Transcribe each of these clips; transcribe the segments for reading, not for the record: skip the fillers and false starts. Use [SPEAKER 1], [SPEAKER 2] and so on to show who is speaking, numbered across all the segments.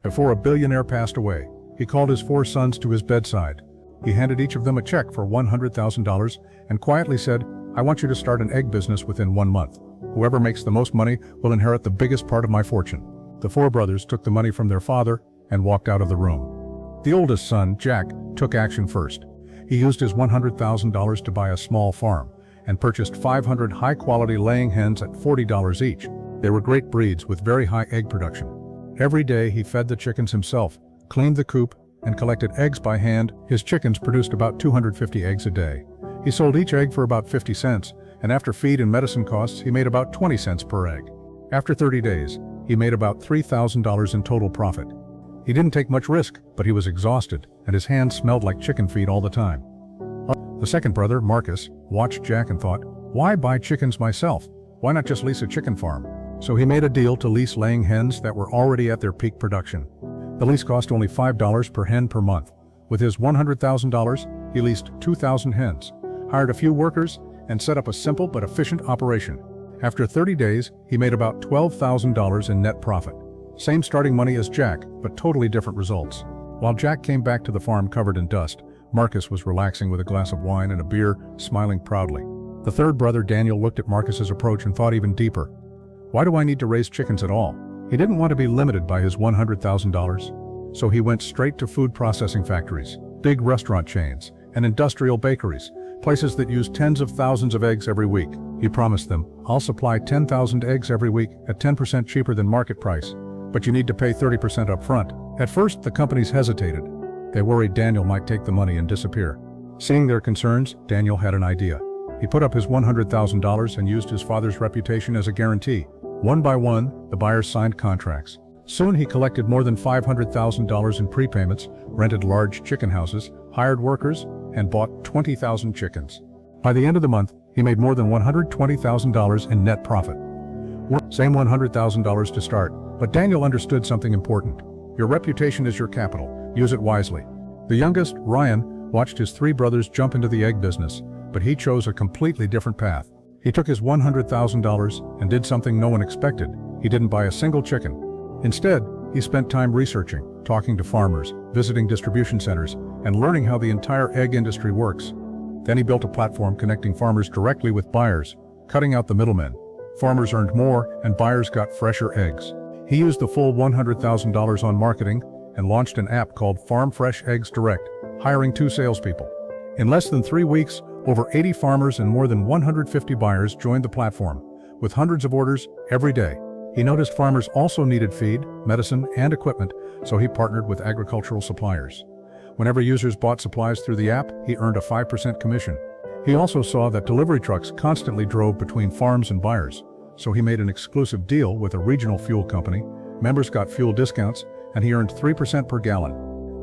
[SPEAKER 1] Before a billionaire passed away, he called his 4 sons to his bedside. He handed each of them a check for $100,000 and quietly said, "I want you to start an egg business within 1 month. Whoever makes the most money will inherit the biggest part of my fortune." The 4 brothers took the money from their father and walked out of the room. The oldest son, Jack, took action first. He used his $100,000 to buy a small farm and purchased 500 high-quality laying hens at $40 each. They were great breeds with very high egg production. Every day he fed the chickens himself, cleaned the coop, and collected eggs by hand. His chickens produced about 250 eggs a day. He sold each egg for about 50 cents, and after feed and medicine costs, he made about 20 cents per egg. After 30 days, he made about $3,000 in total profit. He didn't take much risk, but he was exhausted, and his hands smelled like chicken feed all the time. The second brother, Marcus, watched Jack and thought, "Why buy chickens myself? Why not just lease a chicken farm?" So he made a deal to lease laying hens that were already at their peak production. The lease cost only $5 per hen per month. With his $100,000, he leased 2,000 hens, hired a few workers, and set up a simple but efficient operation. After 30 days, he made about $12,000 in net profit. Same starting money as Jack, but totally different results. While Jack came back to the farm covered in dust, Marcus was relaxing with a glass of wine and a beer, smiling proudly. The third brother, Daniel, looked at Marcus's approach and thought even deeper. Why do I need to raise chickens at all? He didn't want to be limited by his $100,000. So he went straight to food processing factories, big restaurant chains, and industrial bakeries, places that use tens of thousands of eggs every week. He promised them, "I'll supply 10,000 eggs every week at 10% cheaper than market price, but you need to pay 30% up front." At first, the companies hesitated. They worried Daniel might take the money and disappear. Seeing their concerns, Daniel had an idea. He put up his $100,000 and used his father's reputation as a guarantee. One by one, the buyers signed contracts. Soon he collected more than $500,000 in prepayments, rented large chicken houses, hired workers, and bought 20,000 chickens. By the end of the month, he made more than $120,000 in net profit. Same $100,000 to start, but Daniel understood something important. Your reputation is your capital. Use it wisely. The youngest, Ryan, watched his 3 brothers jump into the egg business, but he chose a completely different path. He took his $100,000 and did something no one expected. He didn't buy a single chicken. Instead, he spent time researching, talking to farmers, visiting distribution centers, and learning how the entire egg industry works. Then he built a platform connecting farmers directly with buyers, cutting out the middlemen. Farmers earned more and buyers got fresher eggs. He used the full $100,000 on marketing and launched an app called Farm Fresh Eggs Direct, hiring 2 salespeople. In less than 3 weeks, over 80 farmers and more than 150 buyers joined the platform, with hundreds of orders every day. He noticed farmers also needed feed, medicine, and equipment, so he partnered with agricultural suppliers. Whenever users bought supplies through the app, he earned a 5% commission. He also saw that delivery trucks constantly drove between farms and buyers, so he made an exclusive deal with a regional fuel company. Members got fuel discounts, and he earned 3% per gallon.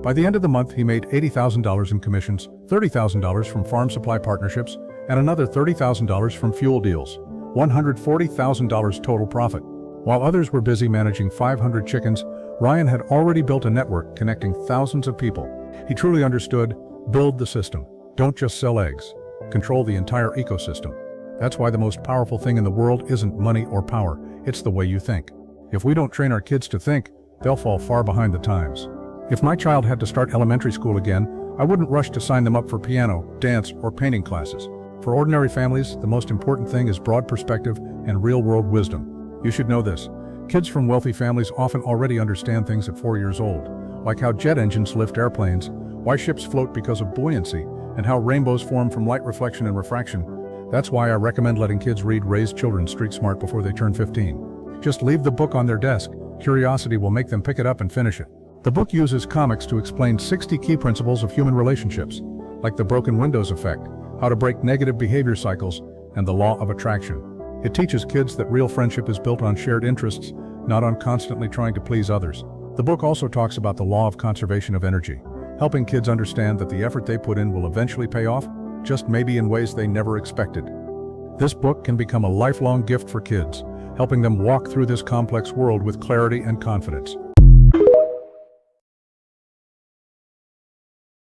[SPEAKER 1] By the end of the month, he made $80,000 in commissions, $30,000 from farm supply partnerships, and another $30,000 from fuel deals. $140,000 total profit. While others were busy managing 500 chickens, Ryan had already built a network connecting thousands of people. He truly understood, build the system. Don't just sell eggs. Control the entire ecosystem. That's why the most powerful thing in the world isn't money or power, it's the way you think. If we don't train our kids to think, they'll fall far behind the times. If my child had to start elementary school again, I wouldn't rush to sign them up for piano, dance, or painting classes. For ordinary families, the most important thing is broad perspective and real-world wisdom. You should know this. Kids from wealthy families often already understand things at 4 years old, like how jet engines lift airplanes, why ships float because of buoyancy, and how rainbows form from light reflection and refraction. That's why I recommend letting kids read Raise Children Street Smart before they turn 15. Just leave the book on their desk. Curiosity will make them pick it up and finish it. The book uses comics to explain 60 key principles of human relationships, like the broken windows effect, how to break negative behavior cycles, and the law of attraction. It teaches kids that real friendship is built on shared interests, not on constantly trying to please others. The book also talks about the law of conservation of energy, helping kids understand that the effort they put in will eventually pay off, just maybe in ways they never expected. This book can become a lifelong gift for kids, helping them walk through this complex world with clarity and confidence.